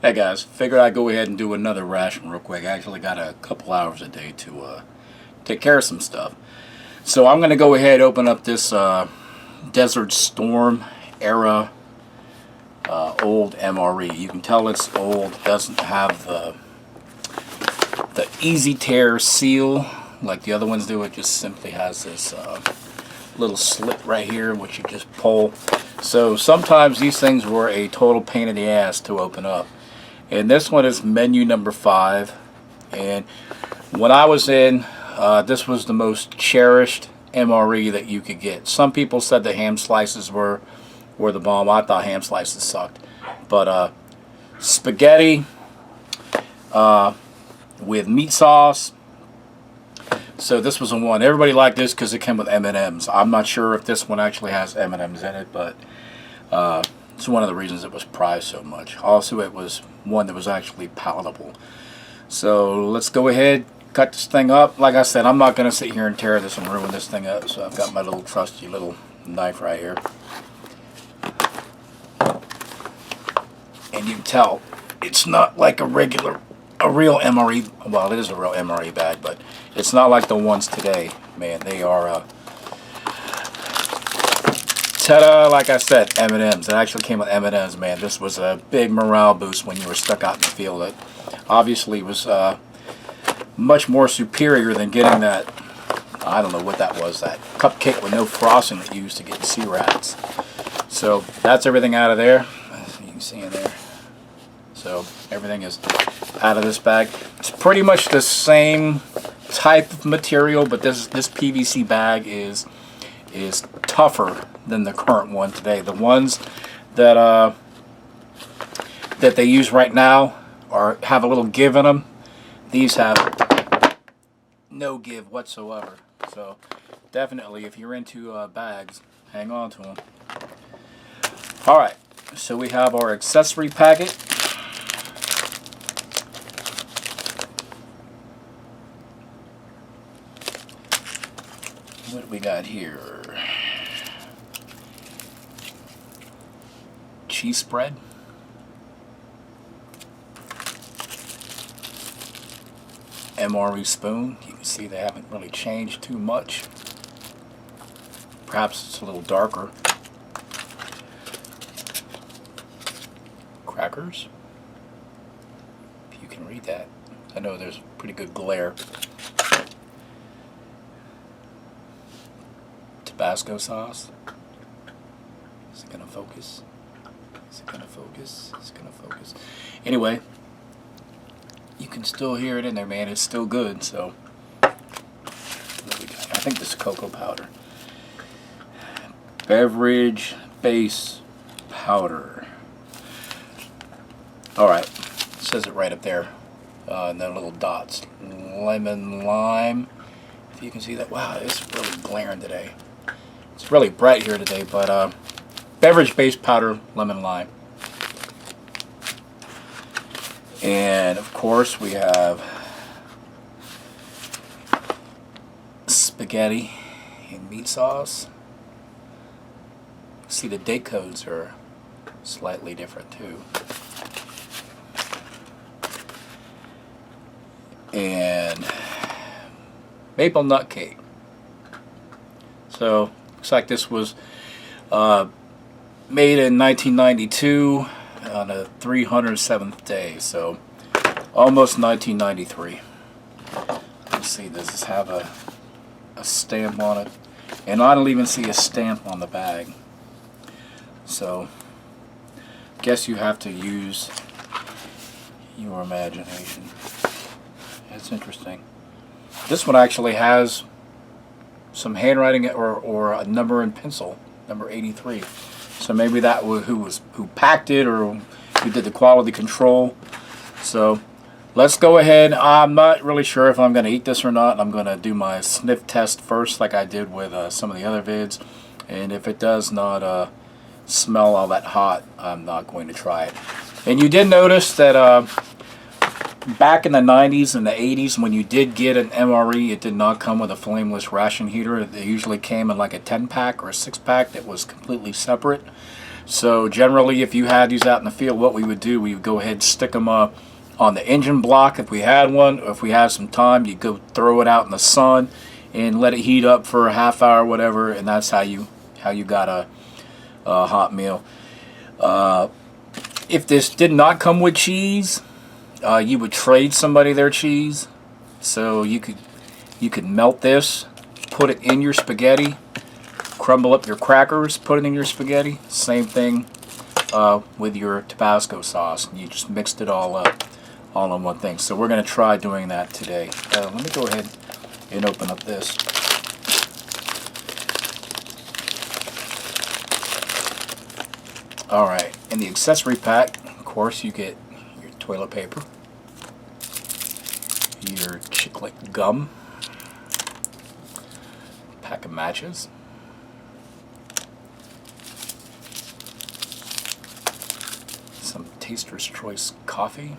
Hey guys, figured I'd go ahead and do another ration real quick. I actually got a couple hours a day to take care of some stuff. So I'm going to go ahead and open up this Desert Storm Era old MRE. You can tell it's old. It doesn't have the easy tear seal like the other ones do. It just simply has this little slit right here which you just pull. So sometimes these things were a total pain in the ass to open up. And this one is menu number 5. And when I was in, this was the most cherished MRE that you could get. Some people said the ham slices were the bomb. I thought ham slices sucked. But spaghetti with meat sauce. So this was the one. Everybody liked this because it came with M&Ms. I'm not sure if this one actually has M&Ms in it, but it's one of the reasons it was prized so much. Also, it was one that was actually palatable. So let's go ahead, cut this thing up. Like I said, I'm not going to sit here and tear this and ruin this thing up. So I've got my little trusty little knife right here. And you can tell it's not like a real MRE. Well, it is a real MRE bag, but it's not like the ones today. Man, they are ta-da, like I said, M&Ms. It actually came with M&Ms, man. This was a big morale boost when you were stuck out in the field. It obviously was much more superior than getting that, I don't know what that was, that cupcake with no frosting that you used to get sea rats. So that's everything out of there, as you can see in there. So everything is out of this bag. It's pretty much the same type of material, but this PVC bag is tougher than the current one today. The ones that that they use right now have a little give in them. These have no give whatsoever. So definitely, if you're into bags, hang on to them. All right, so we have our accessory packet. What do we got here? Cheese spread. MRE spoon. You can see they haven't really changed too much. Perhaps it's a little darker. Crackers. If you can read that. I know there's pretty good glare. Tabasco sauce. Is it gonna focus? Is it gonna focus? It's gonna focus. Anyway, you can still hear it in there, man. It's still good. So, what we got? I think this is cocoa powder. Beverage base powder. All right, it says it right up there. And then little dots. Lemon lime. If you can see that. Wow, it's really glaring today. It's really bright here today, but beverage base powder, lemon lime. And of course we have spaghetti and meat sauce. See, the date codes are slightly different too. And maple nut cake. So looks like this was made in 1992 on the 307th day, so almost 1993. Let's see, does this have a stamp on it? And I don't even see a stamp on the bag. So guess you have to use your imagination. That's interesting. This one actually has some handwriting or a number in pencil, number 83. So maybe that was who packed it or who did the quality control. So let's go ahead. I'm not really sure if I'm going to eat this or not. I'm going to do my sniff test first, like I did with some of the other vids. And if it does not smell all that hot, I'm not going to try it. And you did notice that back in the 90s and the 80s, when you did get an MRE, it did not come with a flameless ration heater. They usually came in like a 10-pack or a 6-pack that was completely separate. So generally, if you had these out in the field, what we would do, we would go ahead and stick them on the engine block if we had one. Or if we had some time, you go throw it out in the sun and let it heat up for a half hour, whatever, and that's how you got a hot meal. If this did not come with cheese, you would trade somebody their cheese. So you could melt this, put it in your spaghetti, crumble up your crackers, put it in your spaghetti. Same thing with your Tabasco sauce. You just mixed it all up, all in one thing. So we're going to try doing that today. Let me go ahead and open up this. Alright, in the accessory pack, of course, you get your toilet paper, your chiclet gum, pack of matches, some Taster's Choice coffee,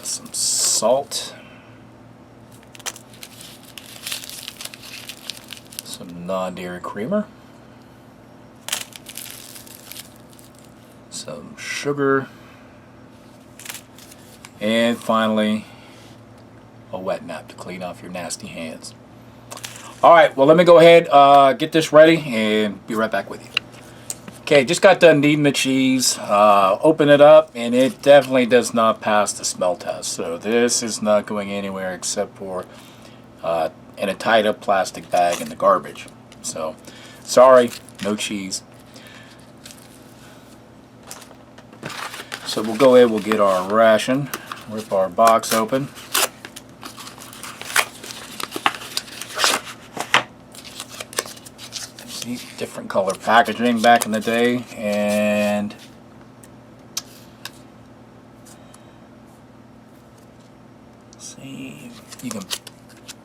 some salt, some non-dairy creamer, some sugar, and finally a wet nap to clean off your nasty hands. Alright, well, let me go ahead, get this ready and be right back with you. Okay, just got done kneading the cheese. Open it up, and it definitely does not pass the smell test. So this is not going anywhere except for in a tied up plastic bag in the garbage. So sorry, no cheese. So we'll go ahead, we'll get our ration, rip our box open. See, different color packaging back in the day, and see, you can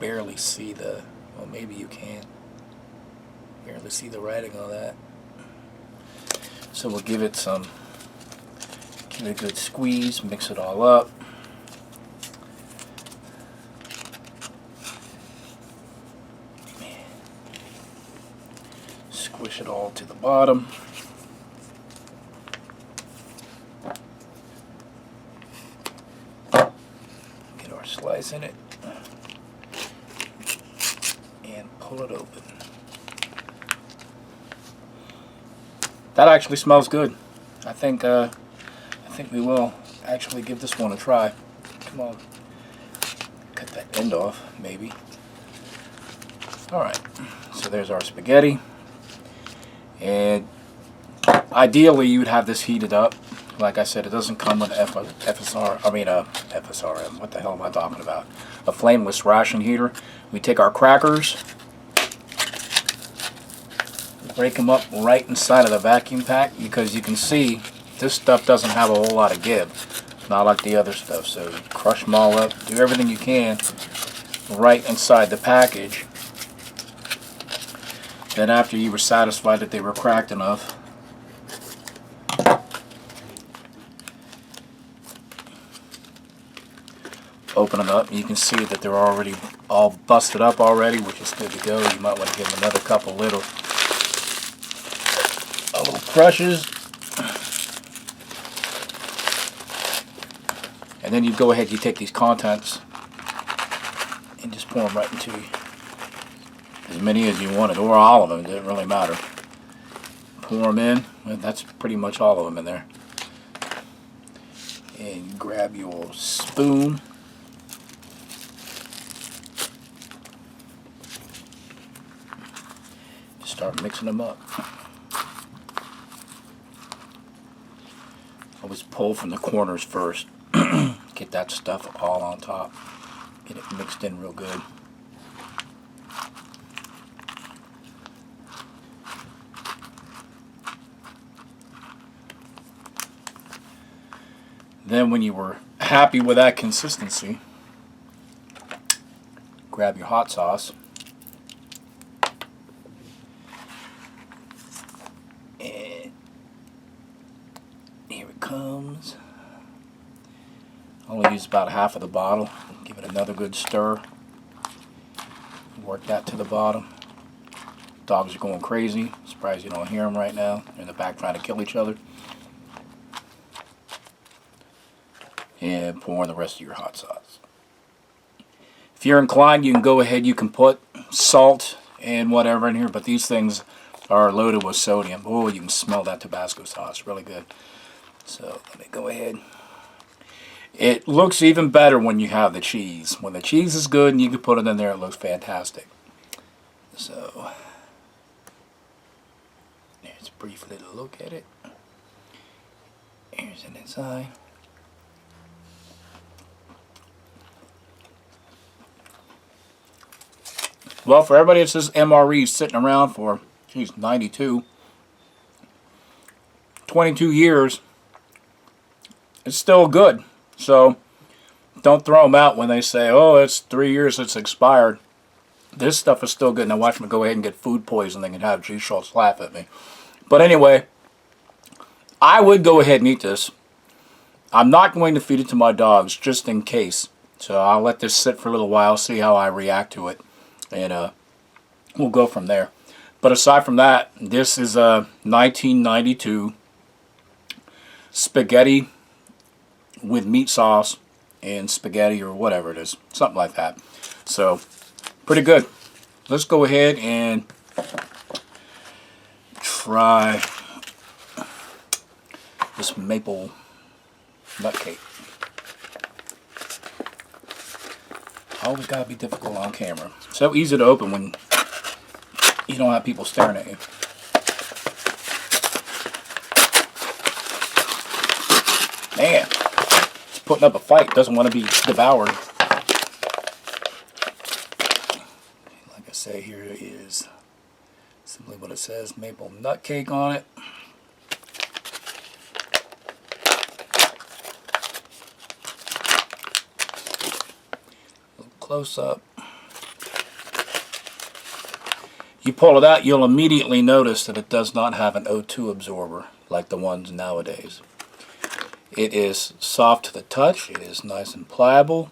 barely see the, well, maybe you can barely see the writing on that. So we'll give it a good squeeze, mix it all up. Squish it all to the bottom. Get our slice in it and pull it open. That actually smells good. I think we will actually give this one a try. Come on. Cut that end off, maybe. Alright, so there's our spaghetti. And ideally you'd have this heated up. Like I said, it doesn't come with FSRM. What the hell am I talking about? A flameless ration heater. We take our crackers, break them up right inside of the vacuum pack, because you can see this stuff doesn't have a whole lot of give, not like the other stuff. So you crush them all up, do everything you can right inside the package. Then after you were satisfied that they were cracked enough, open them up, and you can see that they're already all busted up already, which is good to go. You might want to give them another couple little crushes. And then you go ahead, you take these contents and just pour them right into as many as you wanted, or all of them. It doesn't really matter. Pour them in, and that's pretty much all of them in there. And grab your spoon. Start mixing them up. Always pull from the corners first. Get that stuff all on top. Get it mixed in real good. Then when you were happy with that consistency, grab your hot sauce. And here it comes. Only use about half of the bottle. Give it another good stir. Work that to the bottom. Dogs are going crazy. Surprised you don't hear them right now. They're in the back trying to kill each other. And pour in the rest of your hot sauce. If you're inclined, you can go ahead. You can put salt and whatever in here, but these things are loaded with sodium. Oh, you can smell that Tabasco sauce. Really good. So let me go ahead. It looks even better when you have the cheese. When the cheese is good and you can put it in there, it looks fantastic. So there's a brief little look at it. Here's an inside. Well, for everybody that says MRE sitting around for, geez, 92, 22 years, it's still good. So don't throw them out when they say, oh, it's 3 years, it's expired. This stuff is still good. Now watch me go ahead and get food poisoning and have G-Schultz laugh at me. But anyway, I would go ahead and eat this. I'm not going to feed it to my dogs just in case. So I'll let this sit for a little while, see how I react to it. And we'll go from there. But aside from that, this is a 1992 spaghetti with meat sauce and spaghetti or whatever it is. Something like that. So, pretty good. Let's go ahead and try this maple nut cake. Always gotta be difficult on camera. So easy to open when you don't have people staring at you. Man, it's putting up a fight. Doesn't want to be devoured. Like I say, here is simply what it says: maple nut cake on it. Close up. You pull it out, you'll immediately notice that it does not have an O2 absorber like the ones nowadays. It is soft to the touch. It is nice and pliable.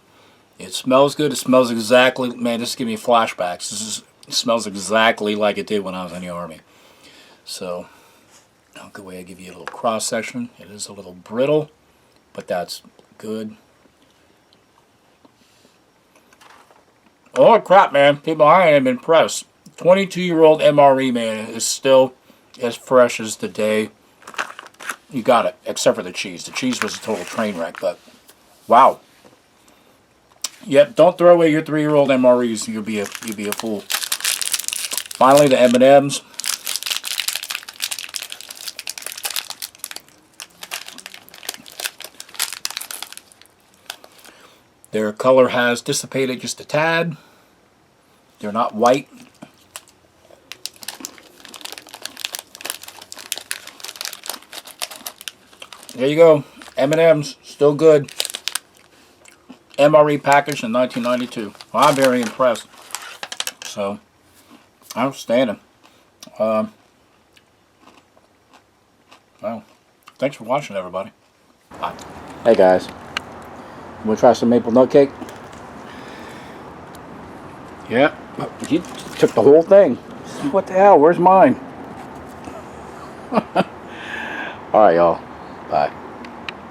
It smells good. It smells exactly, man, this is giving me flashbacks. It smells exactly like it did when I was in the Army. So I'll go ahead and give you a little cross section. It is a little brittle, but that's good. Oh crap, man. People, I am impressed. 22-year-old MRE, man, is still as fresh as the day you got it, except for the cheese. The cheese was a total train wreck, but wow. Yep, don't throw away your 3-year-old MREs. You'll be a fool. Finally, the M&Ms. Their color has dissipated just a tad. They're not white. There you go. M&M's, still good. MRE packaged in 1992. Well, I'm very impressed. So, outstanding. Well, thanks for watching, everybody. Bye. Hey, guys. Want to try some maple nut cake? Yeah. You took the whole thing. What the hell? Where's mine? Alright, y'all. Bye.